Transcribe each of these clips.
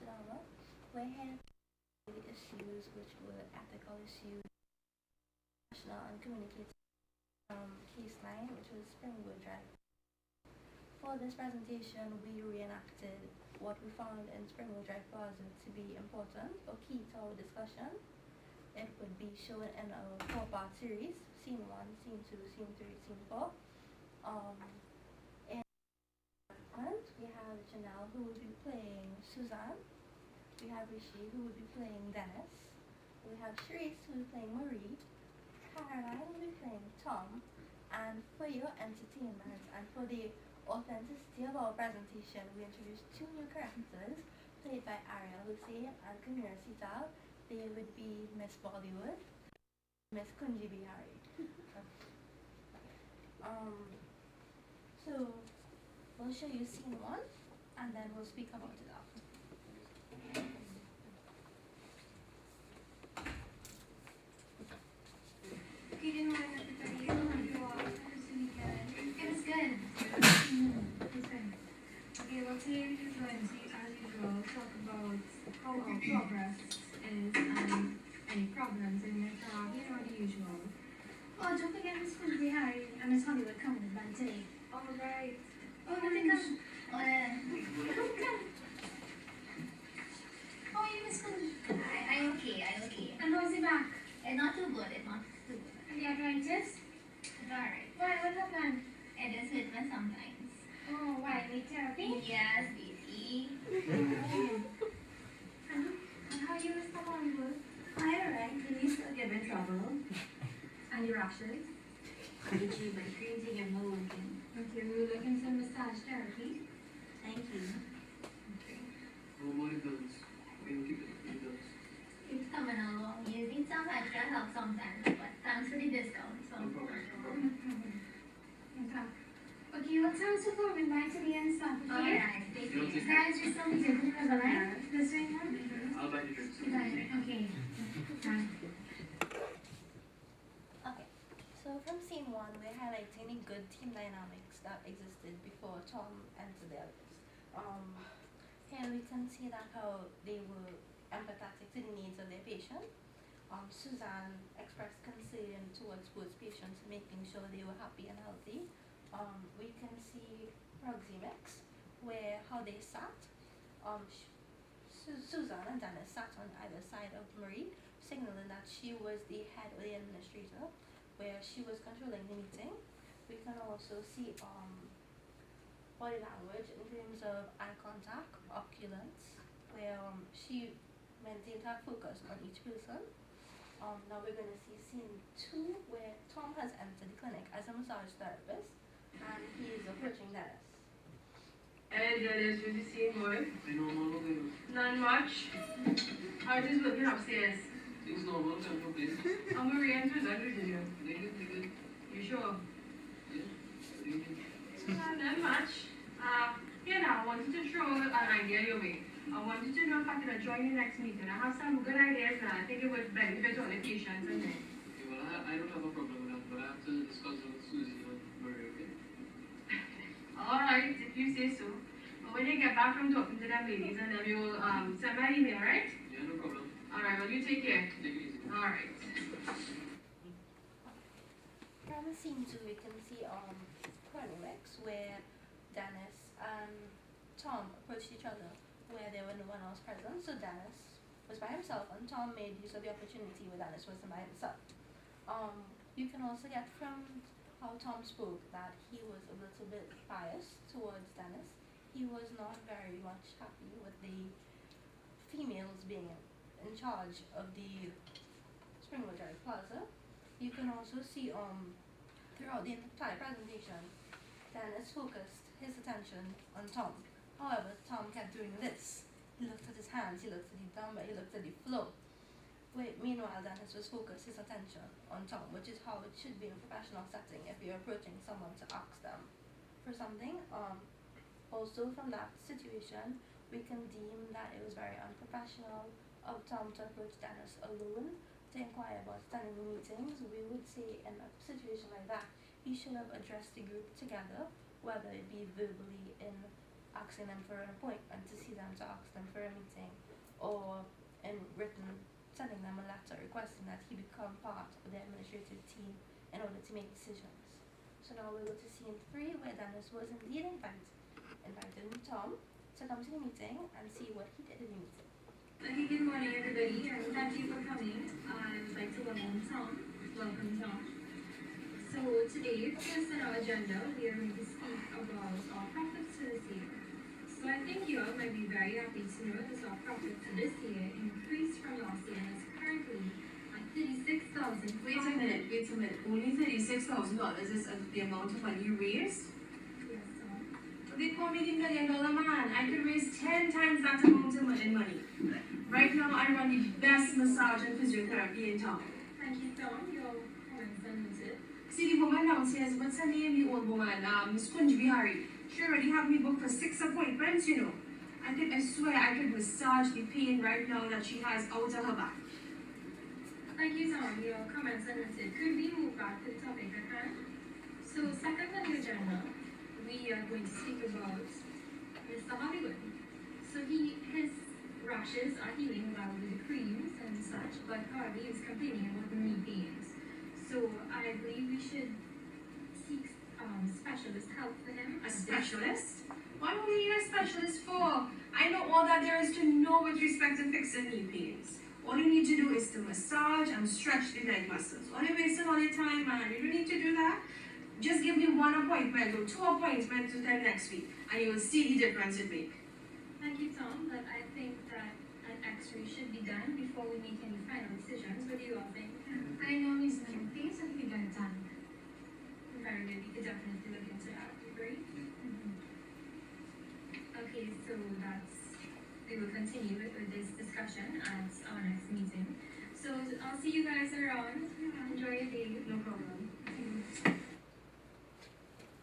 drama, we had issues which were ethical issues, national and communicative case line, which was Springwood Drive. For this presentation, we reenacted what we found in Springwood Drive Plaza to be important or key to our discussion. It would be shown in a four-part series: scene 1, scene 2, scene 3, scene 4. In we have Janelle, who will be playing Suzanne. We have Rishi, who will be playing Dennis. We have Sharice, who will be playing Marie. Caroline will be playing Tom. And for your entertainment and for the authenticity of our presentation, we introduced two new characters played by Ariel Hussein and Kamira Sital. They would be Miss Bollywood, Miss Kunji Bihari. So we'll show you scene 1 and then we'll speak about it after. Good morning, everybody. How was the weekend? It was good. It was good. Okay, well, today we're just going to, as usual, talk about how our progress is and any problems in your job, the usual. Oh, don't forget Miss Kunji Harry and Miss Hollywood coming to band today. All right. Oh, no, they come. Oh, come. How are you, Miss Kunji? I'm okay. And how's the back? It's not too good, it's not too good. And the arthritis? It's alright. Why? What happened? It is with me sometimes. Oh, why? Need therapy? Yes, baby. And how are you, Mr. Hollywood? Alright, can you still give in trouble? And your rashes? Itchy, but crazy, you're not working. Okay, we were looking for massage therapy. Thank you. Okay. No more guns. It's coming along. You need some extra help sometimes, but thanks for the discount. So. No problem. Okay, what time so far? We're back to the end stop, okay? Alright, take You don't care. take- Guys, you're still meeting the line? This way now? I'll buy the drinks. Okay. Bye. Okay, so from scene 1, we're highlighting the good team dynamics that existed before Tom entered the office. Here we can see that how they were empathetic to the needs of their patient. Suzanne expressed concern towards both patients, making sure they were happy and healthy. We can see proxemics, where how they sat. Suzanne and Dennis sat on either side of Marie, signaling that she was the head of the administrator, where she was controlling the meeting. We can also see body language in terms of eye contact, oculence, where she maintained her focus on each person. Now we're going to see scene 2, where Tom has entered the clinic as a massage therapist, and he is approaching Dennis. Hey Dennis, you see boy? I know, normal thing. Not much. I was just looking upstairs. Things normal, time for place. I'm Maria and Suzanne with you. They good. You sure? Yeah. Not much. I wanted to throw an idea your way. I wanted to know if I could join your next meeting. I have some good ideas and I think it would benefit all the patients and me. Okay, well, I don't have a problem with that, but I have to discuss with Susie and Maria, okay? Alright, if you say so. But when you get back from talking to them ladies and then you'll send my email, right? Yeah, no problem. Alright, well you take care. Take it easy. Alright. From scene 2, we can see Chronomix, where Dennis and Tom approached each other, where there were no one else present. So Dennis was by himself, and Tom made use of the opportunity where Dennis wasn't by himself. You can also get from how Tom spoke that he was a little bit biased towards Dennis. He was not very much happy with the females being in charge of the Springwood Drive Plaza. You can also see throughout the entire presentation, Dennis focused his attention on Tom. However, Tom kept doing this. He looked at his hands, he looked at the dumbbell, he looked at the floor. Meanwhile, Dennis was focused his attention on Tom, which is how it should be in a professional setting if you're approaching someone to ask them for something. Also, from that situation, we can deem that it was very unprofessional of Tom to approach Dennis alone to inquire about standing meetings. We would say in a situation like that, he should have addressed the group together, whether it be verbally in asking them for an appointment to see them to ask them for a meeting, or in written sending them a letter requesting that he become part of the administrative team in order to make decisions. So now we'll go to scene 3, where Dennis was indeed invited Tom to come to the meeting and see what he did in the meeting. Okay, good morning everybody, and thank you for coming. I would like to welcome Tom. Welcome Tom. So today, first on our agenda, we are going to speak about our profits for this year. So I think you all might be very happy to know that our profit for this year increased from last year and is currently at $36,000. Wait a minute. Only $36,000 is the amount of money you raised? Yes, Tom. They call me the $1 million man. I could raise 10 times that amount of money. Right now, I run the best massage and physiotherapy in town. Thank you, Tom. Your comments are noted. See, the woman downstairs, what's her name, the old woman, Miss Kunjbi Hari. She already have me booked for 6 appointments, you know. I swear I could massage the pain right now that she has out of her back. Thank you, Tom. Your comments are noted. Could we move back to the topic at hand? So, second on the agenda, we are going to speak about Mr. Hollywood. So his rashes are healing well with the creams and such, but however he is complaining about the knee pains. So I believe we should seek specialist help for him. A specialist? What do we need a specialist for? I know all that there is to know with respect to fixing knee pains. All you need to do is to massage and stretch the leg muscles. All you're wasting all your time, man. You don't need to do that. Just give me 1 appointment or 2 appointments with them next week, and you will see the difference it makes. Thank you, Tom, but I think that an x-ray should be done before we make any final decisions. What do you all think? I know reasonable things and we get it done. Very good, we could definitely look into that. You agree? Okay, so we will continue with this discussion at our next meeting. So I'll see you guys around. Enjoy your day. No problem.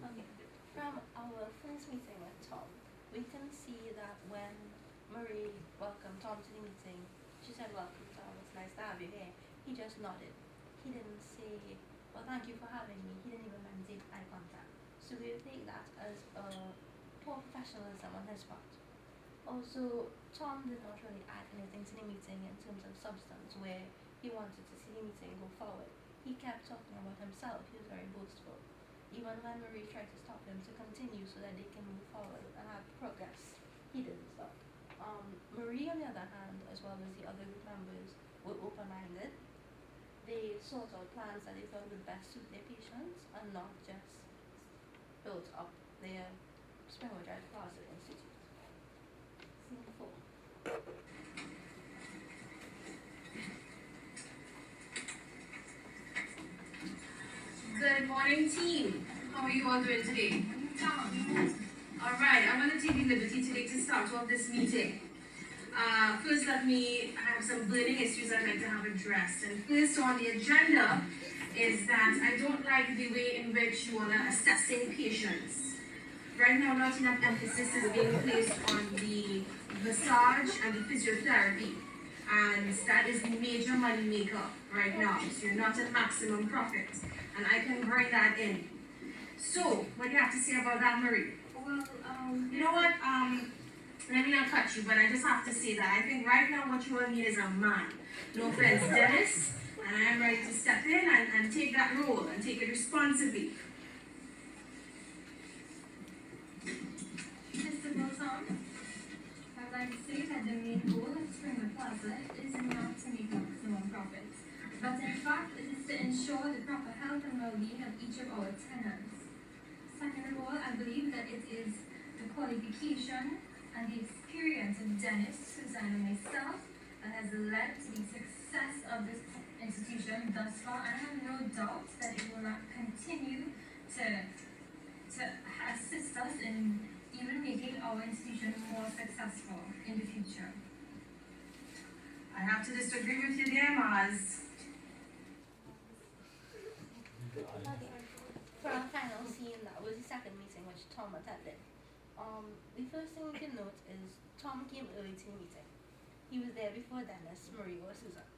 Okay. From our first meeting with Tom, we can see that when Marie welcomed Tom to the meeting, she said, "Welcome, Tom, it's nice to have you here." He just nodded. He didn't say, "Well, thank you for having me." He didn't even maintain eye contact. So we would take that as a poor professionalism on his part. Also, Tom did not really add anything to the meeting in terms of substance where he wanted to see the meeting go forward. He kept talking about himself. He was very boastful. Even when Marie tried to stop him to continue so that they can move forward and have progress, he didn't stop. Marie, on the other hand, as well as the other group members, were open-minded. They sought out plans that they thought would best suit their patients and not just built up their Springwood Plaza Institute. Scene 4. Good morning, team. How are you all doing today? Alright, I'm going to take the liberty today to start off this meeting. First, I have some burning issues I'd like to have addressed. And first on the agenda is that I don't like the way in which you all are assessing patients. Right now, not enough emphasis is being placed on the massage and the physiotherapy. And that is the major money maker right now. So you're not at maximum profit. And I can bring that in. So, what do you have to say about that, Marie? Well, You know what? Let me not cut you, but I just have to say that I think right now what you all need is a man. No offense, Dennis. And I am ready to step in and take that role and take it responsibly. Mr. Wilson, I'd like to say that the main goal of Springwood Plaza is not to make maximum profits, but in fact it is to ensure the proper health and well-being of each of our tenants. Second of all, I believe that it is the qualification and the experience of Dennis, Suzanne, and myself that has led to the success of this institution thus far. I have no doubt that it will not continue to assist us in even making our institution more successful in the future. I have to disagree with you there, Maz. For our final scene, that was the second meeting which Tom attended. The first thing we can note is Tom came early to the meeting. He was there before Dennis, Marie, or Susan.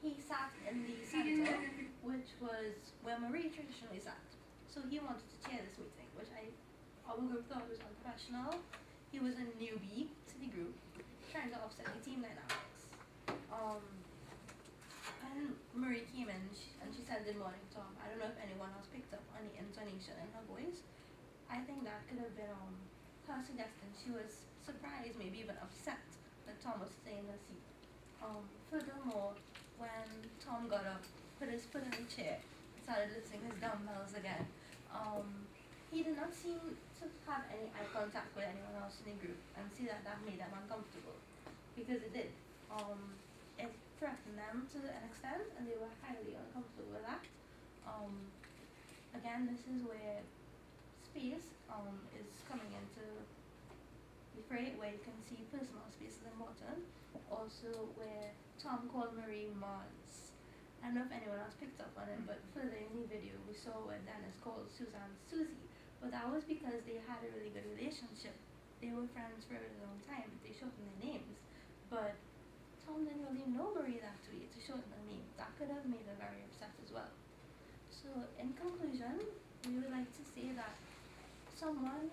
He sat in the center, which was where Marie traditionally sat. So he wanted to chair this meeting, which our group thought was unprofessional. He was a newbie to the group, Marie came in and she said good morning, Tom. I don't know if anyone else picked up on the intonation in her voice. I think that could have been her suggestion. She was surprised, maybe even upset that Tom was staying in her seat. Furthermore, when Tom got up, put his foot in the chair, started lifting his dumbbells again, he did not seem to have any eye contact with anyone else in the group and see that made them uncomfortable. Because it did. It threatened them to an extent and they were highly uncomfortable with that. Again, this is where space is coming into the fray, where you can see personal space is important. Also where Tom called Marie Mons. I don't know if anyone else picked up on it, but further in the video we saw where Dennis called Suzanne Susie. But that was because they had a really good relationship. They were friends for a really long time. They shortened their names. But Tom didn't really know Marie that way to shorten her name. That could have made her very upset as well. So in conclusion, we would like to say that someone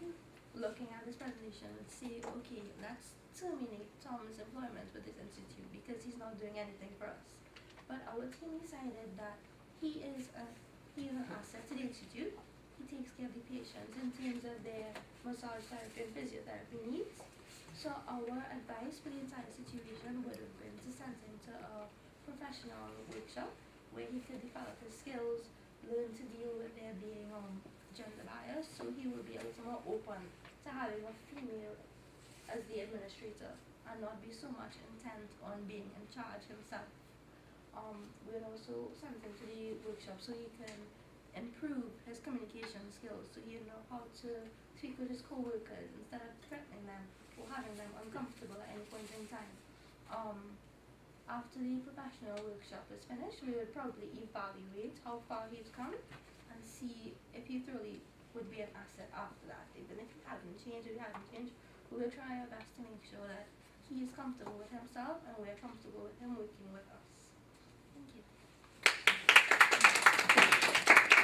looking at this presentation would say, okay, let's terminate Tom's employment with this institute because he's not doing anything for us. But our team decided that he is an asset to the institute. He takes care of the patients in terms of their massage therapy and physiotherapy needs. So our advice for the entire situation would have been to send him to a professional workshop where he could develop his skills, learn to deal with there being gender bias, so he would be a little more open to having a female as the administrator and not be so much intent on being in charge himself. We'll also send him to the workshop so he can improve his communication skills, so he'll know how to speak with his co-workers instead of threatening them or having them uncomfortable at any point in time. After the professional workshop is finished, we would probably evaluate how far he's come and see if he truly would be an asset after that. Even if he hasn't changed or he hasn't changed, we will try our best to make sure that he is comfortable with himself and we're comfortable with him working with us. Thank you.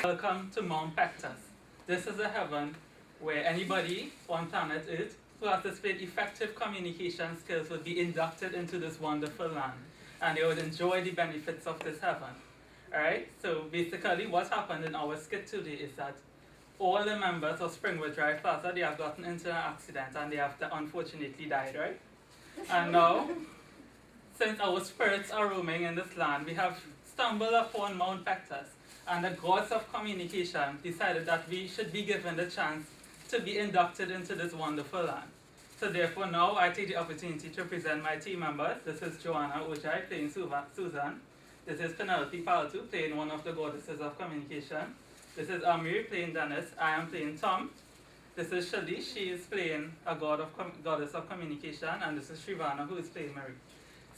Welcome to Mount Pectus. This is a heaven where anybody on planet Earth who has displayed effective communication skills would be inducted into this wonderful land and they would enjoy the benefits of this heaven. Alright, so basically what happened in our skit today is that all the members of Springwood Drive Plaza, they have gotten into an accident and they have unfortunately died, right? And now, since our spirits are roaming in this land, we have stumbled upon Mount Pectus, and the gods of communication decided that we should be given the chance to be inducted into this wonderful land. So therefore now I take the opportunity to present my team members. This is Joanna Ojai playing Susan. This is Penelope Paltu playing one of the goddesses of communication. This is Amir playing Dennis. I am playing Tom. This is Shali. She is playing a goddess of communication. And this is Shrivana, who is playing Mary.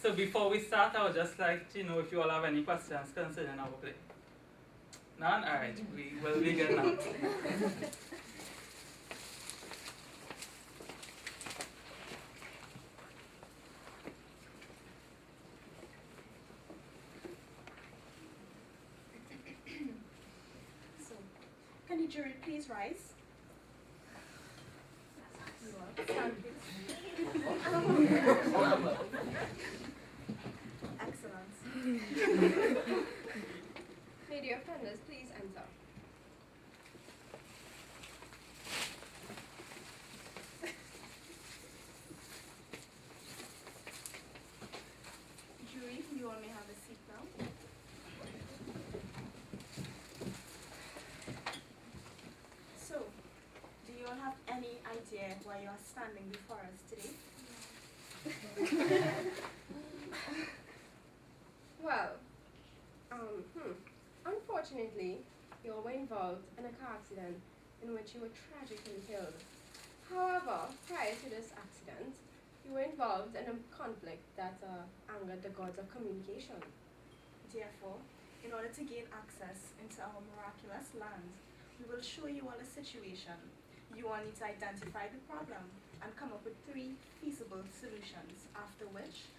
So before we start, I would just like to know if you all have any questions concerning our play. None? Alright, we will begin now. Can the jury please rise? Excellent. May the offenders please enter. Jury, you all may have a seat now. So, do you all have any idea why you are standing before us today? Well, unfortunately, you were involved in a car accident in which you were tragically killed. However, prior to this accident, you were involved in a conflict that angered the gods of communication. Therefore, in order to gain access into our miraculous land, we will show you all a situation. You all need to identify the problem and come up with 3 feasible solutions, after which